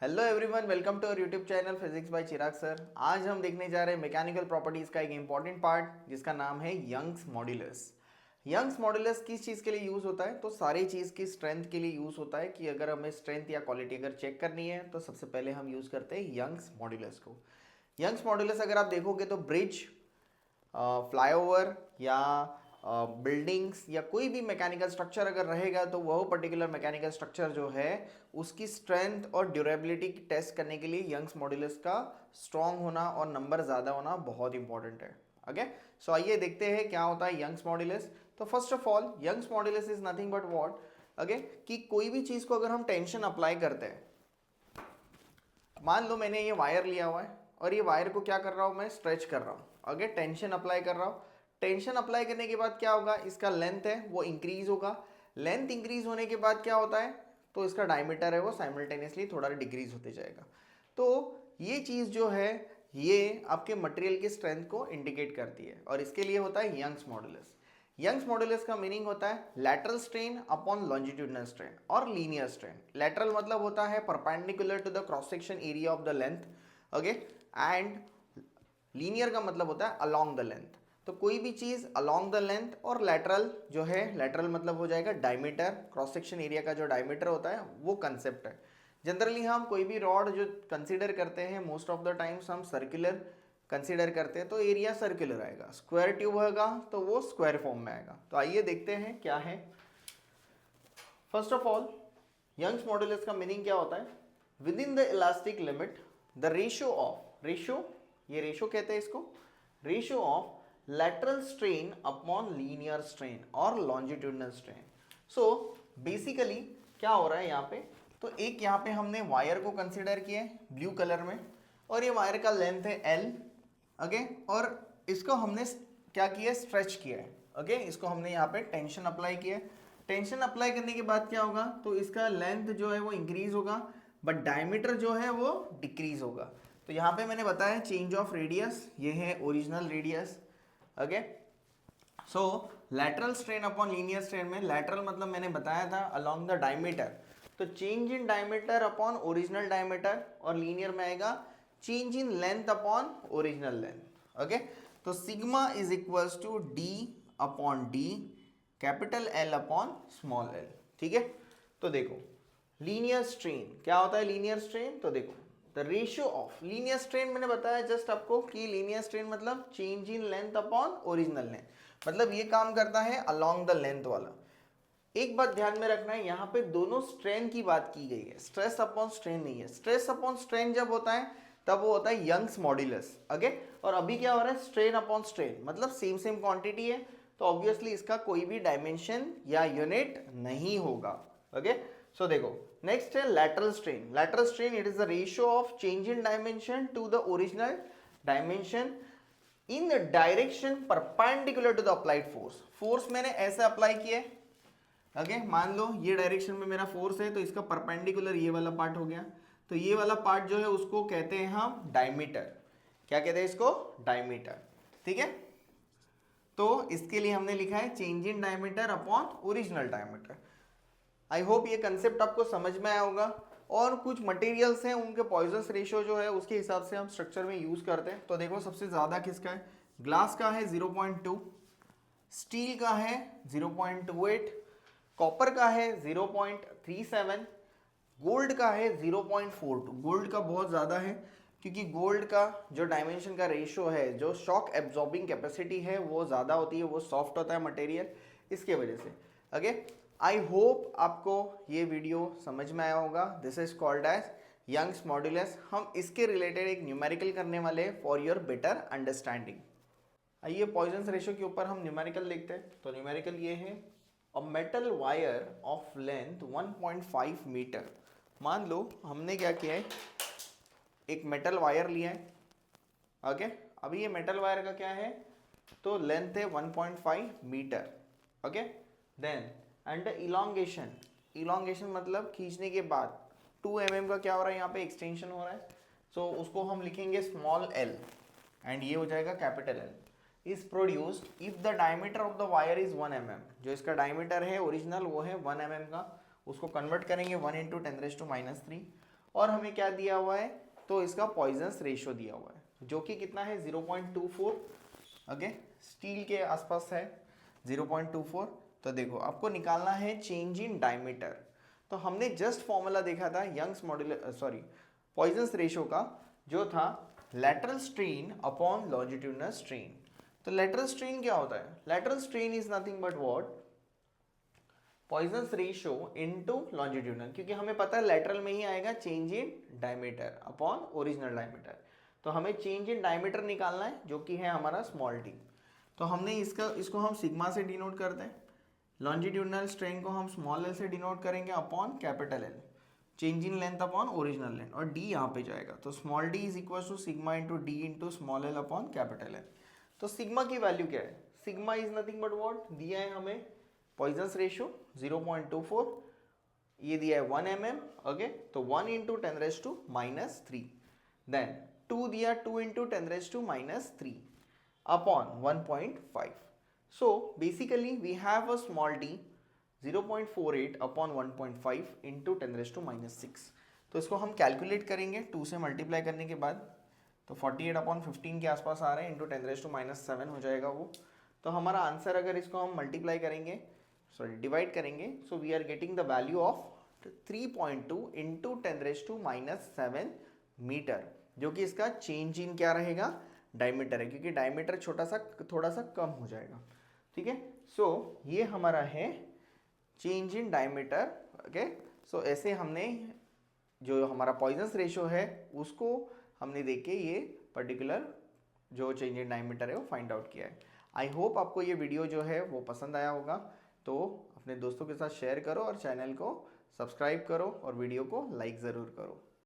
Hello everyone, welcome to our YouTube channel physics by Chirag sir. आज हम देखने जा रहे हैं मैकेनिकल प्रॉपर्टीज का एक इंपॉर्टेंट पार्ट जिसका नाम है यंग्स मॉड्यूलस। यंग्स मॉड्यूलस किस चीज़ के लिए यूज़ होता है? तो सारी चीज़ की स्ट्रेंथ के लिए यूज़ होता है कि अगर हमें स्ट्रेंथ या क्वालिटी अगर चेक करनी है तो सबसे पहले हम यूज़ करते हैं यंग्स मॉड्यूलस को। यंग्स मॉड्यूलस अगर आप देखोगे तो ब्रिज, फ्लाईओवर या बिल्डिंग्स या कोई भी मैकेनिकल स्ट्रक्चर अगर रहेगा तो वह पर्टिकुलर मैकेनिकल स्ट्रक्चर जो है उसकी स्ट्रेंथ और ड्यूरेबिलिटी की टेस्ट करने के लिए यंग्स मॉड्यूलस का स्ट्रॉन्ग होना और नंबर ज़्यादा होना बहुत इंपॉर्टेंट है। ओके, सो आइए देखते हैं क्या होता है यंग्स मॉड्यूलस। तो first of all Young's modulus is nothing but what, okay, कि कोई भी चीज़ को अगर हम टेंशन अप्लाई करते हैं, मान लो मैंने ये वायर लिया हुआ है और ये वायर को क्या कर रहा हूँ, मैं स्ट्रेच कर रहा हूँ। अगर टेंशन अप्लाई कर रहा हूँ, टेंशन अप्लाई करने के बाद क्या होगा, इसका लेंथ है वो इंक्रीज होगा। लेंथ इंक्रीज होने के बाद क्या होता है, तो इसका डायमीटर है वो साइमल्टेनियसली थोड़ा डिक्रीज होते जाएगा। तो ये चीज़ जो है ये आपके मटेरियल की स्ट्रेंथ को इंडिकेट करती है और इसके लिए होता है यंग्स मॉड्यूलस। यंग्स मॉड्यूलस का मीनिंग होता है lateral strain upon longitudinal strain और लीनियर स्ट्रेन। लैटरल मतलब होता है perpendicular to the cross section area of the length, okay, and linear का मतलब होता है अलोंग द लेंथ। तो कोई भी चीज़ अलोंग द लेंथ और लैटरल जो है, लैटरल मतलब हो जाएगा डायमीटर, क्रॉस सेक्शन एरिया का जो डायमीटर होता है वो कंसेप्ट है। जनरली हम कोई भी रॉड जो कंसीडर करते हैं मोस्ट ऑफ द टाइम्स हम सर्कुलर कंसीडर करते हैं, तो एरिया सर्कुलर आएगा। स्क्वायर ट्यूब होगा तो वो स्क्वायर फॉर्म में आएगा। तो आइए देखते हैं क्या है। First of all Young's modulus का मीनिंग क्या होता है, within the elastic limit the ratio of, ratio, ये रेशियो कहते हैं इसको, ratio of lateral strain upon linear strain और longitudinal strain। सो बेसिकली क्या हो रहा है यहाँ पे, तो एक यहाँ पे हमने वायर को कंसिडर किया है ब्लू कलर में और ये वायर का लेंथ है L, ओके, और इसको हमने क्या किया, स्ट्रेच किया है, ओके, इसको हमने यहाँ पे टेंशन अप्लाई किया है। टेंशन अप्लाई करने के बाद क्या होगा, तो इसका लेंथ जो है वो इंक्रीज होगा बट डायमीटर जो है वो डिक्रीज होगा। तो यहाँ पे मैंने बताया चेंज ऑफ रेडियस, ये है original radius, okay. So lateral strain upon linear strain में लैटरल मतलब मैंने बताया था अलोंग द डायमीटर, तो change in diameter upon original diameter, और लीनियर में आएगा change in length upon original length, okay. तो sigma is equals to D upon D, capital L upon small L, ठीक है। तो देखो लीनियर स्ट्रेन क्या होता है, लीनियर स्ट्रेन तो देखो the ratio of linear strain, मैंने बताया जस्ट आपको कि लीनियर स्ट्रेन मतलब change in length upon original length, मतलब ये काम करता है अलोंग द लेंथ वाला। एक बात ध्यान में रखना है, यहाँ पे दोनों स्ट्रेन की बात की गई है, स्ट्रेस अपॉन स्ट्रेन नहीं है। स्ट्रेस अपॉन स्ट्रेन जब होता है तब वो होता है यंग्स मॉड्यूलस, ओके, और अभी क्या हो रहा है, स्ट्रेन अपॉन स्ट्रेन मतलब सेम सेम क्वांटिटी है, तो ऑब्वियसली इसका कोई भी डायमेंशन या यूनिट नहीं होगा, ओके। सो देखो नेक्स्ट है lateral strain. Lateral strain it is the ratio of change in dimension to the original dimension in the direction perpendicular to the applied force. Force मैंने ऐसे अप्लाई किया है, ओके, मान लो ये डायरेक्शन में मेरा फोर्स है तो इसका परपेंडिकुलर ये वाला पार्ट हो गया, तो ये वाला पार्ट जो है उसको कहते हैं हम डायमीटर। क्या कहते हैं इसको, डायमीटर, ठीक है। तो इसके लिए हमने लिखा है change in diameter upon original diameter. I hope ये कंसेप्ट आपको समझ में आया होगा। और कुछ मटेरियल्स हैं उनके पॉइजनस रेशियो जो है उसके हिसाब से हम स्ट्रक्चर में यूज करते हैं। तो देखो सबसे ज्यादा किसका है, ग्लास का है 0.2, स्टील का है 0.28, कॉपर का है 0.37, गोल्ड का है 0.42। गोल्ड का बहुत ज़्यादा है क्योंकि गोल्ड का जो डायमेंशन का रेशियो है, जो शॉक एब्जॉर्बिंग कैपेसिटी है वो ज़्यादा होती है, वो सॉफ्ट होता है मटेरियल, इसके वजह से, ओके। आई होप आपको ये वीडियो समझ में आया होगा। This is called as Young's modulus. हम इसके रिलेटेड एक न्यूमेरिकल करने वाले फॉर योर बेटर अंडरस्टैंडिंग। आइए पॉइजन्स रेशियो के ऊपर हम न्यूमेरिकल देखते हैं। तो न्यूमेरिकल ये है, a metal wire of length 1.5 metre. मान लो हमने क्या किया है, एक मेटल वायर लिया है, ओके। अभी ये मेटल वायर का क्या है, तो लेंथ है 1.5 metre, okay. Then and elongation, elongation मतलब खींचने के बाद 2 mm का क्या हो रहा है, यहाँ पे एक्सटेंशन हो रहा है, सो उसको हम लिखेंगे स्मॉल एल एंड ये हो जाएगा capital L. Is produced if the diameter of the wire is 1 mm। जो इसका डायमीटर है ओरिजिनल वो है 1 mm का, उसको कन्वर्ट करेंगे 1 × 10⁻³ और हमें क्या दिया हुआ है, तो इसका पॉइजनस रेशियो दिया हुआ है जो कि कितना है 0.24। ओके, स्टील के आसपास है 0.24। तो देखो आपको निकालना है चेंज इन डायमीटर। तो हमने जस्ट फॉर्मूला देखा था यंग्स मॉड्यूलस पॉइजनस रेशियो का, जो था lateral strain upon longitudinal strain. तो लेटरल स्ट्रेन क्या होता है, lateral strain is nothing but what, poisonous ratio into longitudinal, क्योंकि हमें पता है लेटरल में ही आएगा change in diameter upon original diameter. तो हमें चेंज इन डायमीटर निकालना है जो कि है हमारा स्मॉल डी। तो हमने इसको हम सिग्मा से डिनोट करते हैं, लॉन्जिट्यूडिनल स्ट्रेन को हम स्मॉल एल से डिनोट करेंगे upon capital L, change in length upon original length, और डी यहाँ पे जाएगा। तो small D is equal to sigma into D into small L upon capital L. तो सिग्मा की वैल्यू क्या है, sigma is nothing but what, दिया है हमें पॉइजनस रेशियो 0.24, ये दिया है 1 mm। ओके, तो 1 इंटू 10⁻³ देन 2 दिया 2 into 10⁻³ upon 1.5। So basically we have a small D 0.48 upon 1.5 into 10⁻⁶। तो इसको हम कैलकुलेट करेंगे 2 से मल्टीप्लाई करने के बाद, तो 48 अपॉन 15 के आसपास आ रहे हैं, इंटू 10⁻⁷ हो जाएगा वो। तो हमारा आंसर अगर इसको हम मल्टीप्लाई करेंगे, सॉरी डिवाइड करेंगे, so we are getting the value of 3.2 into 10⁻⁷ metre, जो कि इसका चेंज इन क्या रहेगा, डायमीटर है, क्योंकि डायमीटर थोड़ा सा कम हो जाएगा। ठीक है, सो ये हमारा है चेंज इन डायमीटर। ओके, सो ऐसे हमने जो हमारा पॉइजनस रेशियो है उसको हमने देख के ये पर्टिकुलर जो चेंज इन डायमीटर है वो फाइंड आउट किया है। आई होप आपको ये वीडियो जो है वो पसंद आया होगा, तो अपने दोस्तों के साथ शेयर करो और चैनल को सब्सक्राइब करो और वीडियो को लाइक ज़रूर करो।